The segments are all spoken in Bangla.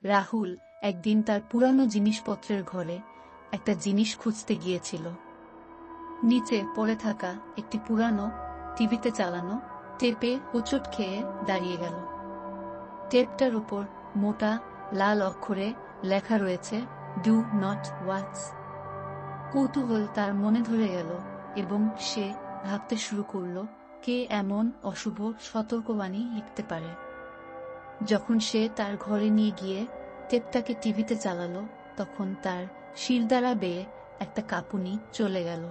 রাহুল একদিন তার পুরানো জিনিসপত্রের ঘরে একটা জিনিস খুঁজতে গিয়েছিল। নিচে পড়ে থাকা একটি পুরানো টিভিতে চালানো টেপে হোঁচট খেয়ে দাঁড়িয়ে গেল। টেপটার উপর মোটা লাল অক্ষরে লেখা রয়েছে, ডু নট ওয়াচ। কৌতূহল তার মনে ধরে গেল এবং সে ভাবতে শুরু করল, কে এমন অশুভ সতর্কবাণী লিখতে পারে। যখন সে তার ঘরে নিয়ে গিয়ে টেপটাকে টিভিতে চালালো, তখন তার শিরদাঁড়া বেয়ে একটা কাঁপুনি চলে গেল।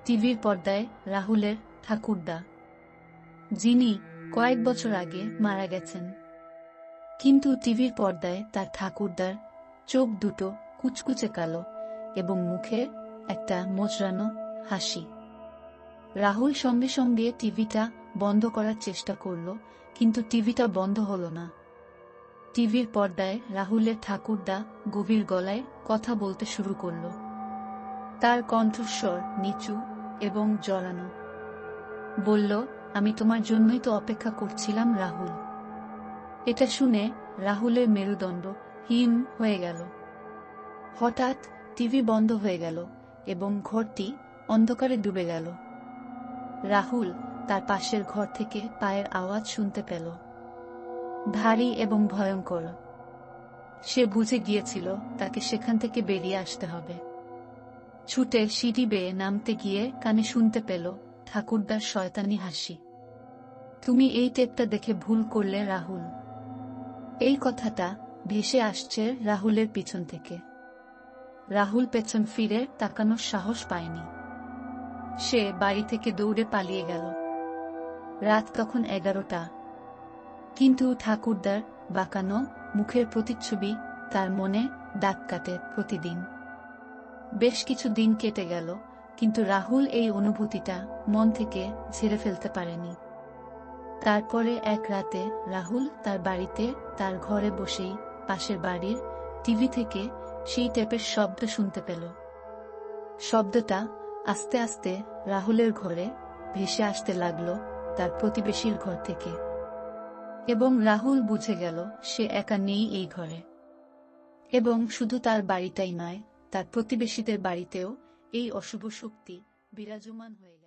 টিভির পর্দায় রাহুলের ঠাকুরদা, যিনি কয়েক বছর আগে মারা গেছেন। কিন্তু টিভির পর্দায় তার ঠাকুরদার চোখ দুটো কুচকুচে কালো এবং মুখে একটা মোচড়ানো হাসি। রাহুল সঙ্গে সঙ্গে টিভিটা বন্ধ করার চেষ্টা করল, কিন্তু টিভিটা বন্ধ হলো না। টিভির পর্দায় রাহুলের ঠাকুরদা গভীর গলায় কথা বলতে শুরু করল। তার কণ্ঠস্বর নিচু এবং জড়ানো। বলল, আমি তোমার জন্যই তো অপেক্ষা করছিলাম রাহুল। এটা শুনে রাহুলের মেরুদণ্ড হিম হয়ে গেল। হঠাৎ টিভি বন্ধ হয়ে গেল এবং ঘরটি অন্ধকারে ডুবে গেল। রাহুল তার পাশের ঘর থেকে পায়ের আওয়াজ শুনতে পেল, ভারী এবং ভয়ঙ্কর। সে বুঝে গিয়েছিল তাকে সেখান থেকে বেরিয়ে আসতে হবে। ছুটে সিঁড়ি বেয়ে নামতে গিয়ে কানে শুনতে পেল ঠাকুরদার শয়তানি হাসি। তুমি এই টেপটা দেখে ভুল করলে রাহুল। এই কথাটা ভেসে আসছে রাহুলের পিছন থেকে। রাহুল পেছন ফিরে তাকানোর সাহস পায়নি। সে বাড়ি থেকে দৌড়ে পালিয়ে গেল। রাত তখন 11টা। কিন্তু ঠাকুরদার বাঁকানো মুখের প্রতিচ্ছবি তার মনে দাগ কাটে প্রতিদিন। বেশ কিছু দিন কেটে গেল, কিন্তু রাহুল এই অনুভূতিটা মন থেকে ঝেড়ে ফেলতে পারেনি। তারপরে এক রাতে রাহুল তার বাড়িতে তার ঘরে বসেই পাশের বাড়ির টিভি থেকে সেই টেপের শব্দ শুনতে পেল। শব্দটা আস্তে আস্তে রাহুলের ঘরে ভেসে আসতে লাগল তার প্রতিবেশীর ঘর থেকে। এবং রাহুল বুঝে গেল সে একা নেই এই ঘরে। এবং শুধু তার বাড়িটাই নয়, তার প্রতিবেশীদের বাড়িতেও এই অশুভ শক্তি বিরাজমান হয়ে গেল।